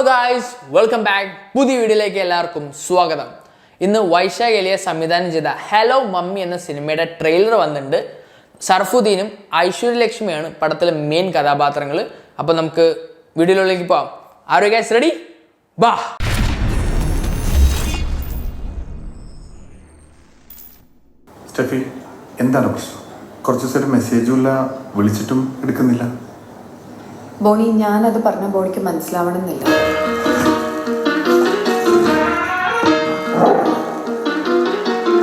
Guys, welcome back. പുതിയ വീഡിയോയിലേക്ക് എല്ലാവർക്കും സ്വാഗതം. ഇന്ന് വൈശാഖ് എലിയ സംവിധാനം ചെയ്ത ഹലോ മമ്മി എന്ന സിനിമയുടെ ട്രെയിലർ വന്നിട്ടുണ്ട്. സർഫുദ്ദീനും ഐശ്വര്യലക്ഷ്മിയാണ് പടത്തിലെ മെയിൻ കഥാപാത്രങ്ങൾ. അപ്പോൾ നമുക്ക് വീഡിയോയിലേക്ക് പോകാം. ആരോ ഗൈസ് റെഡി? ബാ. സ്റ്റെഫി, എന്താണ് പ്രശ്നം? കുറച്ച് ദിവസം മെസ്സേജുമില്ല, വിളിച്ചിട്ടും എടുക്കുന്നില്ല. ബോണി, ഞാനത് പറഞ്ഞ ബോണിക്ക് മനസ്സിലാവണമെന്നില്ല.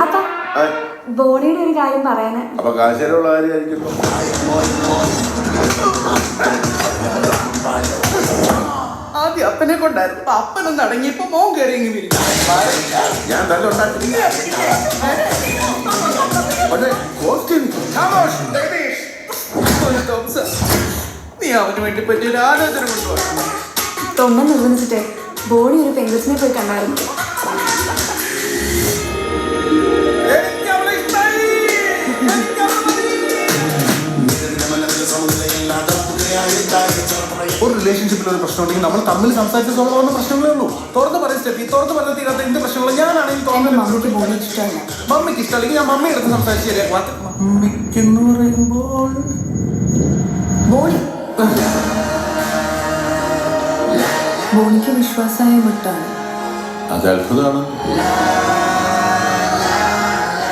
അപ്പൊ ബോണിയുടെ ഒരു കാര്യം പറയാന് കാശുള്ള കാര്യമായിരിക്കും. ആദ്യം അപ്പനെ കൊണ്ടായിരുന്നു, അപ്പനൊന്ന് അടങ്ങിയപ്പോ മോൻ കയറി വരും. ഞാൻ നല്ല നീ അവന് വേണ്ടി പറ്റിയൊരു ആലോചന കൊണ്ടുപോകും. തൊമ്മ നിർബന്ധിച്ചിട്ടേ ബോണി ഒരു പെങ്കുസിനെ പോയി കണ്ടായിരുന്നു. ഒരു റിലേഷൻഷിപ്പിൽ ഒരു പ്രശ്നം ഉണ്ടെങ്കിൽ നമ്മൾ തമ്മിൽ സംസാരിച്ച് സോൾവ് ആവുന്ന പ്രശ്നങ്ങളേ ഉള്ളൂ. തുറന്ന് പറയും സ്റ്റെഫി, തുറന്ന് പറഞ്ഞ തീരാത്ത എന്ത് പ്രശ്നങ്ങളും ഞാനാണെങ്കിൽ മമ്മിക്ക് ഇഷ്ടമല്ലെങ്കിൽ ഞാൻ മമ്മി എടുത്ത് സംസാരിച്ച് ശരിയാക്കും. മമ്മിക്കെന്ന് പറയുമ്പോൾ ബോണിക്ക് വിശ്വാസമായ വിട്ടാണ്. അത് അത്ഭുതമാണ്.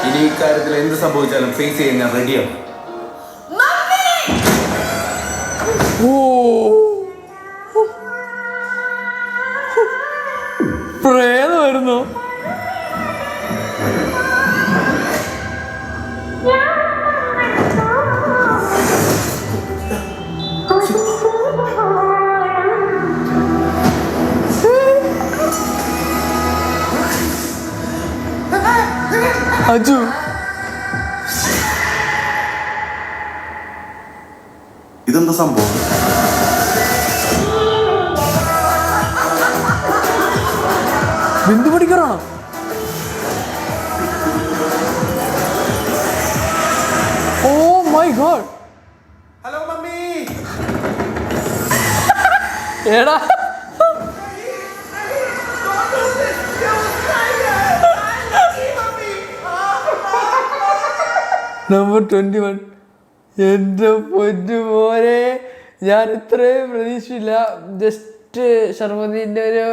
ഇനി ഈ കാര്യത്തിൽ എന്ത് സംഭവിച്ചാലും ഫേസ് ചെയ്യാൻ ഞാൻ റെഡിയാണ്. പ്രേതം വരുന്നു. അജു, ഇതെന്താ സംഭവം? ബിന്ദു പണിക്കറാണോ? Oh my god. Hello mummy. എടാ, നമ്പർ 21. എൻ്റെ പൊന്നു പോലെ ഞാൻ ഇത്രയും പ്രതീക്ഷയില്ല. ജസ്റ്റ് ഷർഫുദ്ദീൻ്റെ ഒരു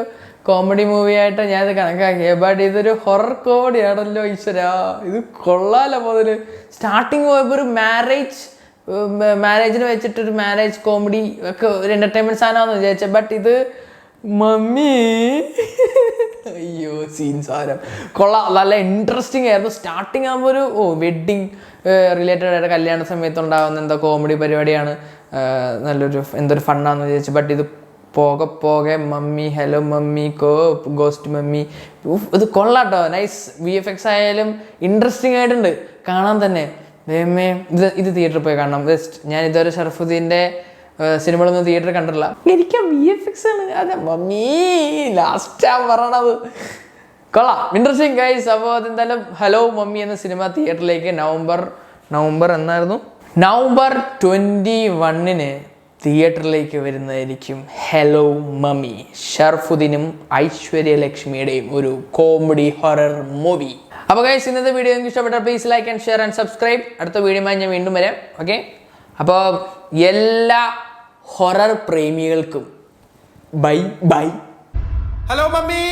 കോമഡി മൂവി ആയിട്ട് ഞാനിത് കണക്കാക്കിയത്. ബട്ട് ഇതൊരു ഹൊറർ കോമഡി ആണല്ലോ. ഈശ്വരാ, ഇത് കൊള്ളാലോ. മുതൽ സ്റ്റാർട്ടിങ് പോയപ്പോൾ ഒരു മാരേജിന് വെച്ചിട്ടൊരു മാരേജ് കോമഡി ഒക്കെ ഒരു എൻ്റർടൈൻമെൻറ്റ് സാധനമാണെന്ന് വിചാരിച്ചത്. ബട്ട് ഇത് മമ്മി, അയ്യോ സീൻ സാധനം കൊള്ളാം. നല്ല ഇൻട്രസ്റ്റിംഗ് ആയിരുന്നു. സ്റ്റാർട്ടിങ് ആകുമ്പോൾ ഒരു വെഡ്ഡിങ് റിലേറ്റഡ് ആയിട്ട് കല്യാണ സമയത്ത് ഉണ്ടാകുന്ന എന്തോ കോമഡി പരിപാടിയാണ്. നല്ലൊരു എന്തൊരു ഫണ്ണാന്ന് വിചാരിച്ചു. ബട്ട് ഇത് പോകെ പോകെ mummy, hello mummy, ghost mummy, ഇത് കൊള്ളാട്ടോ. നൈസ്. VFX ആയാലും ഇൻട്രസ്റ്റിംഗ് ആയിട്ടുണ്ട് കാണാൻ തന്നെ. ഇത് തിയേറ്ററിൽ പോയി കാണണം. ബെസ്റ്റ്. ഞാൻ ഇതുവരെ ഷർഫുദ്ദീൻ്റെ സിനിമകളൊന്നും തിയേറ്ററിൽ കണ്ടിട്ടില്ല. എനിക്ക് VFX ആണ്. അതെ മമ്മി, ലാസ്റ്റാ പറയണത്. കൊള്ളാം, ഇൻട്രസ്റ്റിംഗ് ഗൈസ്. അപ്പോൾ അതെന്തായാലും ഹലോ മമ്മി എന്ന സിനിമ തിയേറ്ററിലേക്ക് നവംബർ എന്നായിരുന്നു, നവംബർ 21 തിയേറ്ററിലേക്ക് വരുന്നതായിരിക്കും ഹലോ മമ്മി, ഷർഫുദ്ദീനും ഐശ്വര്യലക്ഷ്മിയുടെയും ഒരു കോമഡി ഹൊറർ മൂവി. അപ്പോൾ ഗൈസ്, ഇന്നത്തെ വീഡിയോ നിങ്ങൾക്ക് ഇഷ്ടപ്പെട്ടാൽ please like and share and subscribe. അടുത്ത വീഡിയോയുമായി ഞാൻ വീണ്ടും വരാം. ഓക്കെ, അപ്പോൾ എല്ലാ ഹൊറർ പ്രേമികൾക്കും ബൈ ബൈ. Hello mummy.